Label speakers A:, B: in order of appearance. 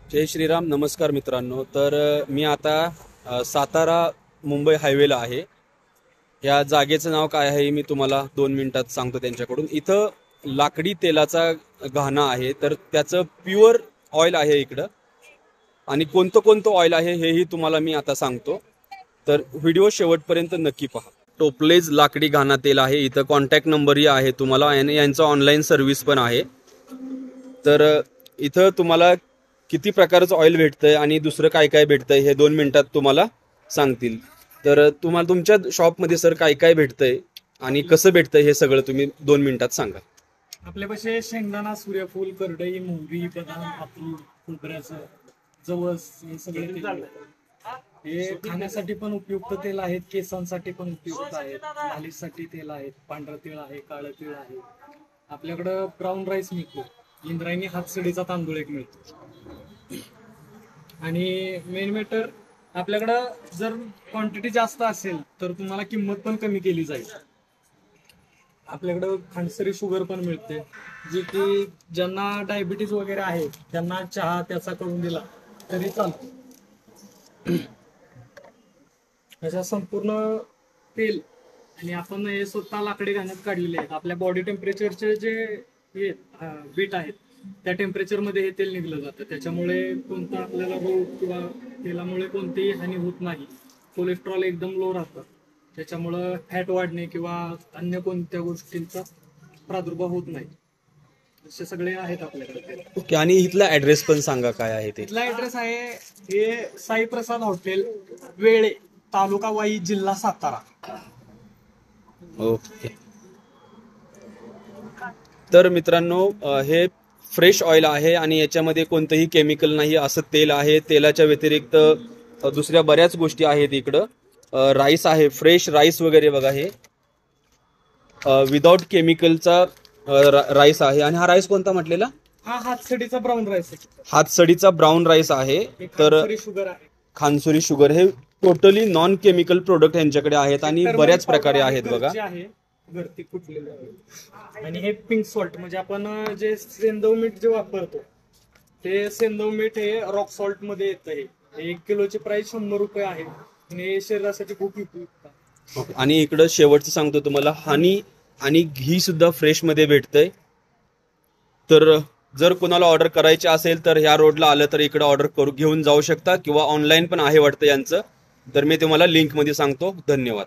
A: जय श्रीराम. नमस्कार मित्रांनो. तर मी आता सातारा मुंबई हायवेला आहे. या जागेचं नाव काय आहे मी तुम्हाला 2 मिनिटात सांगतो. त्यांच्याकडून इथं लाकडी तेलाचा घाणा आहे, तर त्याचं प्युअर ऑइल आहे इकडं. आणि कोणतं कोणतं ऑइल आहे हेही तुम्हाला मी आता सांगतो, तर व्हिडिओ शेवटपर्यंत नक्की पहा. टोपलेज लाकडी घाणा तेल आहे. इथं कॉन्टॅक्ट नंबरही आहे तुम्हाला, आणि यांचं ऑनलाईन सर्व्हिस पण आहे. तर इथं तुम्हाला किती प्रकारचं ऑइल भेटतंय आणि दुसरं काय काय भेटतंय हे 2 मिनिटात तुम्हाला सांगतील. तर तुम्हाला तुमच्या शॉपमध्ये सर काय काय भेटतंय आणि कसं भेटतंय हे सगळं तुम्ही 2 मिनिटात सांगा.
B: आपल्यापाशी शेंगदाणा, सूर्यफूल, करडई, मोहरी, बदाम, अक्रोड, खोबऱ्याचं, जवस हे सगळे तेल आहेत. हे खाण्यासाठी पण उपयुक्त तेल आहेत, केसांसाठी पण उपयुक्त आहेत, मालिशसाठी तेल आहेत, पांढरं तेल आहे, काळं तेल आहे. आपल्याकडं ब्राऊन राईस मिळतो, इंद्रायणी हातसडीचा तांदूळ एक मिळतो. आणि मेन मॅटर, आपल्याकडं जर क्वांटिटी जास्त असेल तर तुम्हाला किंमत पण कमी केली जाईल. आपल्याकडं खांडसरी शुगर पण मिळते, जी की ज्यांना डायबिटीज वगैरे आहे त्यांना चहा त्याचा करून दिला तरी चालतो. अशा संपूर्ण तेल, आणि आपण हे स्वतः लाकडी घाण्यात काढलेले आहेत. आपल्या बॉडी टेम्परेचरचे जे बीट आहेत त्या टेम्परेचरमध्ये हे तेल निघलं जातं. त्याच्यामुळे कोणता आपल्याला रोग किंवा तेलामुळे कोणतीही हानी होत नाही. कोलेस्ट्रॉल एकदम लो राहतं, त्याच्यामुळं फॅट वाढणे किंवा अन्य कोणत्या गोष्टींचा प्रादुर्भाव होत नाही. असे सगळे आहेत आपल्याकडे.
A: ओके. आणि इथला ऍड्रेस पण सांगा काय आहे ते.
B: इथला ऍड्रेस आहे हे साई प्रसाद हॉटेल, वेळे, तालुका वाई, जिल्हा सातारा.
A: ओके. तर मित्रांनो, हे फ्रेश ऑइल आहे आणि याच्यामध्ये कोणतंही केमिकल नाही असं तेल आहे. तेलाच्या व्यतिरिक्त दुसऱ्या बऱ्याच गोष्टी आहेत इकडं. राईस आहे, फ्रेश राईस वगैरे बघा. हे विदाउट केमिकलचा राईस आहे. आणि हा राईस कोणता म्हटलेला?
B: हा हातसडीचा ब्राऊन राईस आहे.
A: हातसडीचा ब्राऊन राईस आहे. तर
B: शुगर आहे,
A: खानसुरी शुगर, हे टोटली नॉन केमिकल प्रोडक्ट यांच्याकडे आहेत आणि बऱ्याच प्रकारे आहेत बघा.
B: घरती कुठलेले आहे. आणि हे पिंक सॉल्ट, म्हणजे आपण जे सेंधव मीठ जे वापरतो ते सेंधव मीठ हे रॉक सॉल्ट मध्ये येतं. हे 1 किलोची प्राइस 100 रुपये आहे आणि हे शरीरासाठी खूप उपयुक्त आहे.
A: आणि इकडं शेवटचं सांगतो तुम्हाला, हनी आणि घी सुद्धा फ्रेश मध्ये भेटतंय. तर जर कोणाला ऑर्डर करायची असेल तर ह्या रोडला आलं तर इकडे ऑर्डर घेऊन जाऊ शकता, किंवा ऑनलाईन पण आहे वाटतं यांचं. तर मी तुम्हाला लिंक मध्ये सांगतो. धन्यवाद.